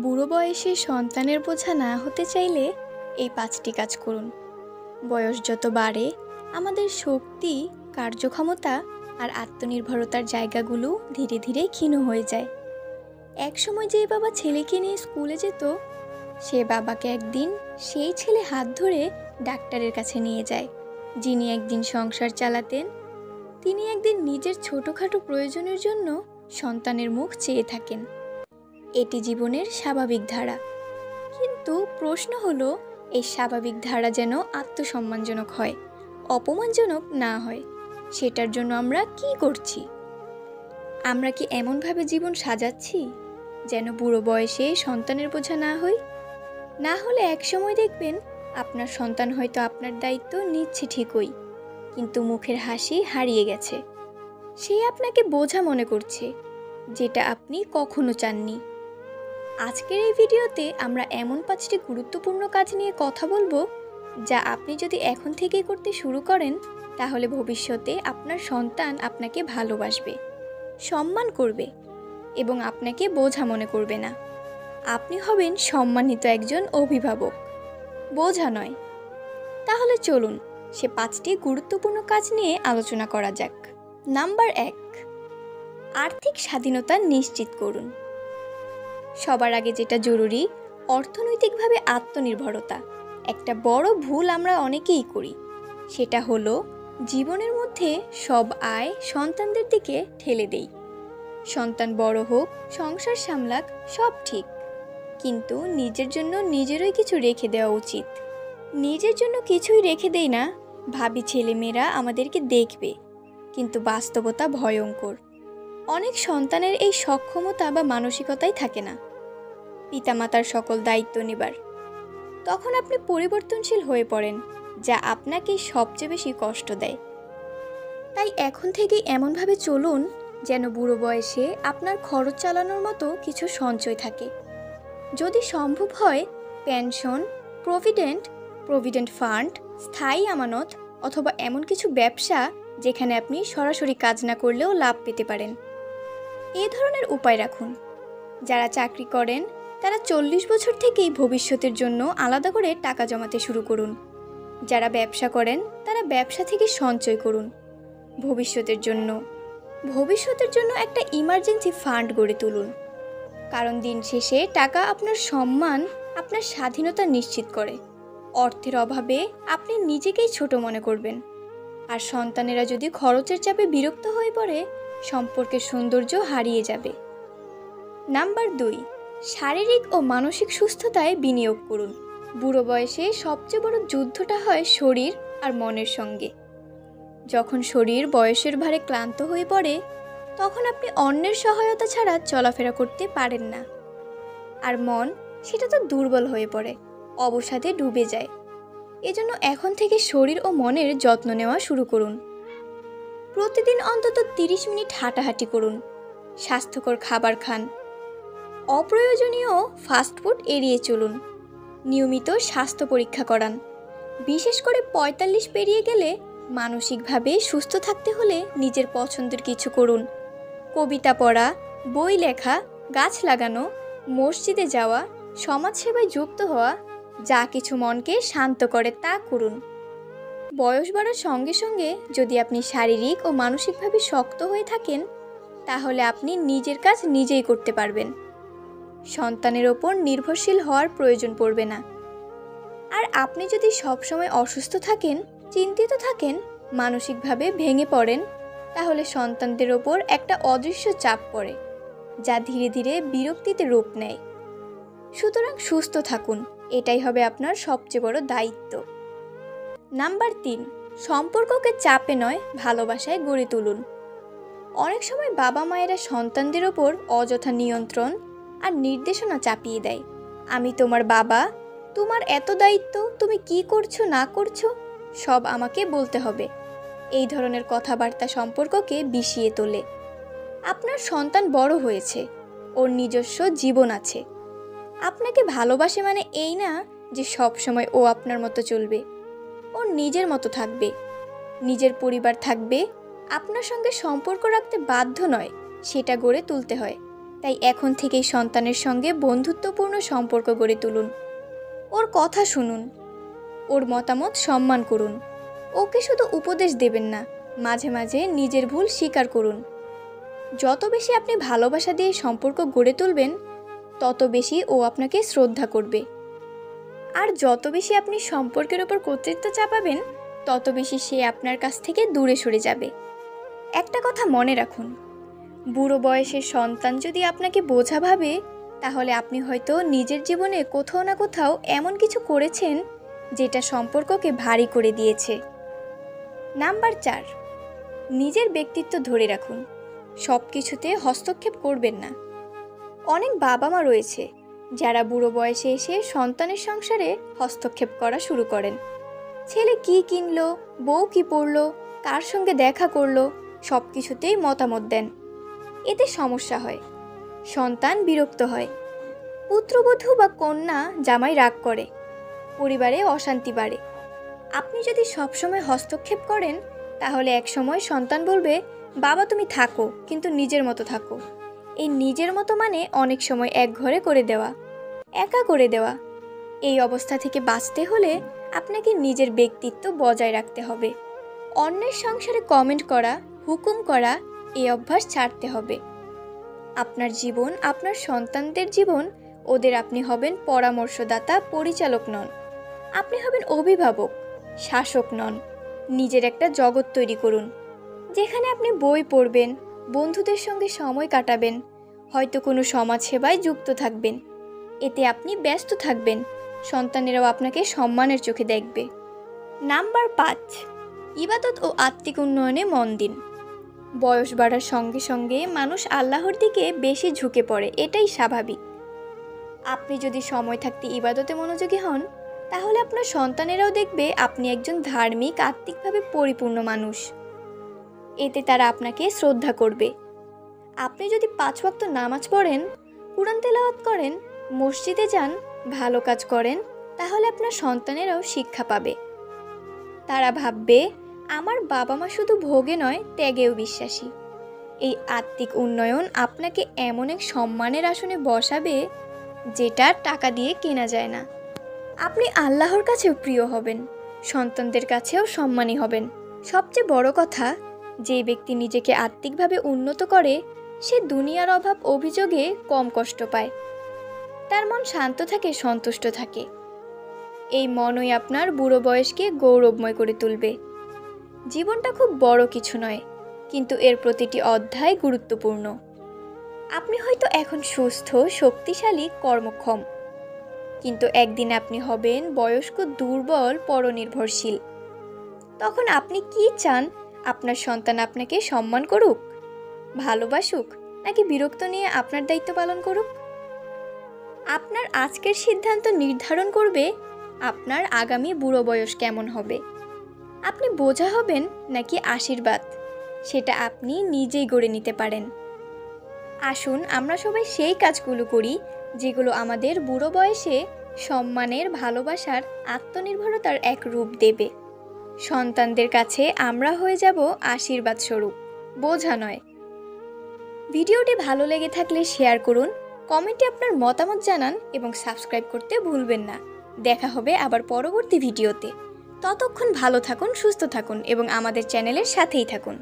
বুড়ো বয়সে সন্তানের বোঝা না হতে চাইলে এই ৫টি কাজ করুন। বয়স যত বাড়ে আমাদের শক্তি, কার্যক্ষমতা আর আত্মনির্ভরতার জায়গাগুলো ধীরে ধীরে ক্ষীণ হয়ে যায়। একসময় যে বাবা ছেলেকে নিয়ে স্কুলে যেত, সে বাবাকে একদিন সেই ছেলে হাত ধরে ডাক্তারের কাছে নিয়ে যায়। যিনি একদিন সংসার চালাতেন, তিনি একদিন নিজের ছোটোখাটো প্রয়োজনের জন্য সন্তানের মুখ চেয়ে থাকেন। এটি জীবনের স্বাভাবিক ধারা, কিন্তু প্রশ্ন হলো এই স্বাভাবিক ধারা যেন আত্মসম্মানজনক হয়, অপমানজনক না হয়। সেটার জন্য আমরা কি করছি? আমরা কি এমনভাবে জীবন সাজাচ্ছি যেন বুড়ো বয়সে সন্তানের বোঝা না হই? না হলে একসময় দেখবেন আপনার সন্তান হয়তো আপনার দায়িত্ব নিচ্ছে ঠিকই, কিন্তু মুখের হাসি হারিয়ে গেছে। সে আপনাকে বোঝা মনে করছে, যেটা আপনি কখনো চাননি। আজকের এই ভিডিওতে আমরা এমন 5টি গুরুত্বপূর্ণ কাজ নিয়ে কথা বলবো, যা আপনি যদি এখন থেকেই করতে শুরু করেন, তাহলে ভবিষ্যতে আপনার সন্তান আপনাকে ভালোবাসবে, সম্মান করবে এবং আপনাকে বোঝা মনে করবে না। আপনি হবেন সম্মানিত একজন অভিভাবক, বোঝা নয়। তাহলে চলুন সে 5টি গুরুত্বপূর্ণ কাজ নিয়ে আলোচনা করা যাক। নাম্বার 1, আর্থিক স্বাধীনতা নিশ্চিত করুন। সবার আগে যেটা জরুরি, অর্থনৈতিকভাবে আত্মনির্ভরতা। একটা বড় ভুল আমরা অনেকেই করি, সেটা হলো জীবনের মধ্যে সব আয় সন্তানদের দিকে ঠেলে দেই। সন্তান বড় হোক, সংসার সামলাক, সব ঠিক, কিন্তু নিজের জন্য নিজেরই কিছু রেখে দেওয়া উচিত। নিজের জন্য কিছুই রেখে দেই না, ভাবি ছেলেমেয়েরা আমাদেরকে দেখবে, কিন্তু বাস্তবতা ভয়ঙ্কর। অনেক সন্তানের এই সক্ষমতা বা মানসিকতাই থাকে না পিতামাতার সকল দায়িত্ব নেবার। তখন আপনি পরিবর্তনশীল হয়ে পড়েন, যা আপনাকে সবচেয়ে বেশি কষ্ট দেয়। তাই এখন থেকেই এমনভাবে চলুন যেন বুড়ো বয়সে আপনার খরচ চালানোর মতো কিছু সঞ্চয় থাকে। যদি সম্ভব হয়, পেনশন, প্রভিডেন্ট ফান্ড, স্থায়ী আমানত অথবা এমন কিছু ব্যবসা যেখানে আপনি সরাসরি কাজ না করলেও লাভ পেতে পারেন। এ ধরনের উপায় রাখুন। যারা চাকরি করেন তারা 40 বছর থেকেই ভবিষ্যতের জন্য আলাদা করে টাকা জমাতে শুরু করুন। যারা ব্যবসা করেন তারা ব্যবসা থেকে সঞ্চয় করুন। ভবিষ্যতের জন্য একটা ইমার্জেন্সি ফান্ড গড়ে তুলুন, কারণ দিন শেষে টাকা আপনার সম্মান, আপনার স্বাধীনতা নিশ্চিত করে। অর্থের অভাবে আপনি নিজেকেই ছোট মনে করবেন, আর সন্তানেরা যদি খরচের চাপে বিরক্ত হয়ে পড়ে, সম্পর্কের সৌন্দর্য হারিয়ে যাবে। নাম্বার 2, শারীরিক ও মানসিক সুস্থতায় বিনিয়োগ করুন। বুড়ো বয়সে সবচেয়ে বড় যুদ্ধটা হয় শরীর আর মনের সঙ্গে। যখন শরীর বয়সের ভারে ক্লান্ত হয়ে পড়ে, তখন আপনি অন্যের সহায়তা ছাড়া চলাফেরা করতে পারেন না। আর মন, সেটা তো দুর্বল হয়ে পড়ে, অবসাদে ডুবে যায়। এজন্য এখন থেকে শরীর ও মনের যত্ন নেওয়া শুরু করুন। প্রতিদিন অন্তত 30 মিনিট হাঁটাহাঁটি করুন। স্বাস্থ্যকর খাবার খান। অপ্রয়োজনীয় ফাস্টফুড এড়িয়ে চলুন। নিয়মিত স্বাস্থ্য পরীক্ষা করান। বিশেষ করে 45 পেরিয়ে গেলে মানসিকভাবে সুস্থ থাকতে হলে নিজের পছন্দের কিছু করুন। কবিতা পড়া, বই লেখা, গাছ লাগানো, মসজিদে যাওয়া, সমাজসেবায় যুক্ত হওয়া, যা কিছু মনকে শান্ত করে তা করুন। বয়স বাড়ার সঙ্গে সঙ্গে যদি আপনি শারীরিক ও মানসিকভাবে শক্ত হয়ে থাকেন, তাহলে আপনি নিজের কাজ নিজেই করতে পারবেন। সন্তানের ওপর নির্ভরশীল হওয়ার প্রয়োজন পড়বে না। আর আপনি যদি সবসময় অসুস্থ থাকেন, চিন্তিত থাকেন, মানসিকভাবে ভেঙে পড়েন, তাহলে সন্তানদের ওপর একটা অদৃশ্য চাপ পড়ে, যা ধীরে ধীরে বিরক্তিতে রূপ নেয়। সুতরাং সুস্থ থাকুন, এটাই হবে আপনার সবচেয়ে বড় দায়িত্ব। নাম্বার 3, সম্পর্ককে চাপে নয়, ভালোবাসায় গড়ে তুলুন। অনেক সময় বাবা মায়েরা সন্তানদের ওপর অযথা নিয়ন্ত্রণ আর নির্দেশনা চাপিয়ে দেয়। আমি তোমার বাবা, তোমার এত দায়িত্ব, তুমি কি করছো না করছো সব আমাকে বলতে হবে। এই ধরনের কথাবার্তা সম্পর্ককে বিষিয়ে তোলে। আপনার সন্তান বড় হয়েছে, ওর নিজস্ব জীবন আছে। আপনাকে ভালোবাসে মানে এই না যে সব সময় ও আপনার মতো চলবে। ওর নিজের মতো থাকবে, নিজের পরিবার থাকবে। আপনার সঙ্গে সম্পর্ক রাখতে বাধ্য নয়, সেটা গড়ে তুলতে হয়। তাই এখন থেকেই সন্তানের সঙ্গে বন্ধুত্বপূর্ণ সম্পর্ক গড়ে তুলুন। ওর কথা শুনুন, ওর মতামত সম্মান করুন। ওকে শুধু উপদেশ দেবেন না, মাঝে মাঝে নিজের ভুল স্বীকার করুন। যত বেশি আপনি ভালোবাসা দিয়ে সম্পর্ক গড়ে তুলবেন, তত বেশি ও আপনাকে শ্রদ্ধা করবে। আর যত বেশি আপনি সম্পর্কের ওপর কর্তৃত্ব চাপাবেন, তত বেশি সে আপনার কাছ থেকে দূরে সরে যাবে। একটা কথা মনে রাখুন, বুড়ো বয়সের সন্তান যদি আপনাকে বোঝা ভাবে, তাহলে আপনি হয়তো নিজের জীবনে কোথাও না কোথাও এমন কিছু করেছেন যেটা সম্পর্ককে ভারী করে দিয়েছে। নাম্বার 4, নিজের ব্যক্তিত্ব ধরে রাখুন। সব কিছুতে হস্তক্ষেপ করবেন না। অনেক বাবা মা রয়েছে যারা বুড়ো বয়সে এসে সন্তানের সংসারে হস্তক্ষেপ করা শুরু করেন। ছেলে কি কিনলো, বউ কি পরলো, কার সঙ্গে দেখা করলো, সব কিছুতেই মতামত দেন। এতে সমস্যা হয়, সন্তান বিরক্ত হয়, পুত্রবধূ বা কন্যা জামাই রাগ করে, পরিবারে অশান্তি বাড়ে। আপনি যদি সবসময় হস্তক্ষেপ করেন, তাহলে একসময় সন্তান বলবে, বাবা তুমি থাকো, কিন্তু নিজের মতো থাকো। এই নিজের মতো মানে অনেক সময় এক ঘরে করে দেওয়া, একা করে দেওয়া। এই অবস্থা থেকে বাঁচতে হলে আপনাকে নিজের ব্যক্তিত্ব বজায় রাখতে হবে। অন্যের সংসারে কমেন্ট করা, হুকুম করা, এই অভ্যাস ছাড়তে হবে। আপনার জীবন আপনার সন্তানদের জীবন। ওদের আপনি হবেন পরামর্শদাতা, পরিচালক নন। আপনি হবেন অভিভাবক, শাসক নন। নিজের একটা জগৎ তৈরি করুন, যেখানে আপনি বই পড়বেন, বন্ধুদের সঙ্গে সময় কাটাবেন, হয়তো কোনো সমাজসেবায় যুক্ত থাকবেন। এতে আপনি ব্যস্ত থাকবেন, সন্তানেরাও আপনাকে সম্মানের চোখে দেখবে। নাম্বার 5, ইবাদত ও আত্মিক উন্নয়নে মন দিন। বয়স বাড়ার সঙ্গে সঙ্গে মানুষ আল্লাহর দিকে বেশি ঝুঁকে পড়ে, এটাই স্বাভাবিক। আপনি যদি সময় থাকতে ইবাদতে মনোযোগী হন, তাহলে আপনার সন্তানেরাও দেখবে আপনি একজন ধার্মিক, আত্মিকভাবে পরিপূর্ণ মানুষ। এতে তারা আপনাকে শ্রদ্ধা করবে। আপনি যদি 5 ওয়াক্ত নামাজ পড়েন, কুরআন তেলাওয়াত করেন, মসজিদে যান, ভালো কাজ করেন, তাহলে আপনার সন্তানেরাও শিক্ষা পাবে। তারা ভাববে, আমার বাবা মা শুধু ভোগে নয়, ত্যাগেও বিশ্বাসী। এই আত্মিক উন্নয়ন আপনাকে এমন এক সম্মানের আসনে বসাবে, যেটা টাকা দিয়ে কেনা যায় না। আপনি আল্লাহর কাছেও প্রিয় হবেন, সন্তানদের কাছেও সম্মানী হবেন। সবচেয়ে বড় কথা, যে ব্যক্তি নিজেকে আত্মিকভাবে উন্নত করে, সে দুনিয়ার অভাব অভিযোগে কম কষ্ট পায়। তার মন শান্ত থাকে, সন্তুষ্ট থাকে। এই মনই আপনার বুড়ো বয়সকে গৌরবময় করে তুলবে। জীবনটা খুব বড় কিছু নয়, কিন্তু এর প্রতিটি অধ্যায় গুরুত্বপূর্ণ। আপনি হয়তো এখন সুস্থ, শক্তিশালী, কর্মক্ষম, কিন্তু একদিন আপনি হবেন বয়স্ক, দুর্বল, পরনির্ভরশীল। তখন আপনি কি চান? আপনার সন্তান আপনাকে সম্মান করুক, ভালোবাসুক, নাকি বিরক্ত নিয়ে আপনার দায়িত্ব পালন করুক? আপনার আজকের সিদ্ধান্ত নির্ধারণ করবে আপনার আগামী বুড়ো বয়স কেমন হবে। আপনি বোঝা হবেন নাকি আশীর্বাদ, সেটা আপনি নিজেই গড়ে নিতে পারেন। আসুন আমরা সবাই সেই কাজগুলো করি যেগুলো আমাদের বুড়ো বয়সে সম্মানের, ভালোবাসার, আত্মনির্ভরতার এক রূপ দেবে। সন্তানদের কাছে আমরা হয়ে যাব আশীর্বাদ স্বরূপ, বোঝা নয়। ভিডিওটি ভালো লেগে থাকলে শেয়ার করুন, কমেন্টে আপনার মতামত জানান এবং সাবস্ক্রাইব করতে ভুলবেন না। দেখা হবে আবার পরবর্তী ভিডিওতে। ততক্ষণ ভালো থাকুন, সুস্থ থাকুন এবং আমাদের চ্যানেলের সাথেই থাকুন।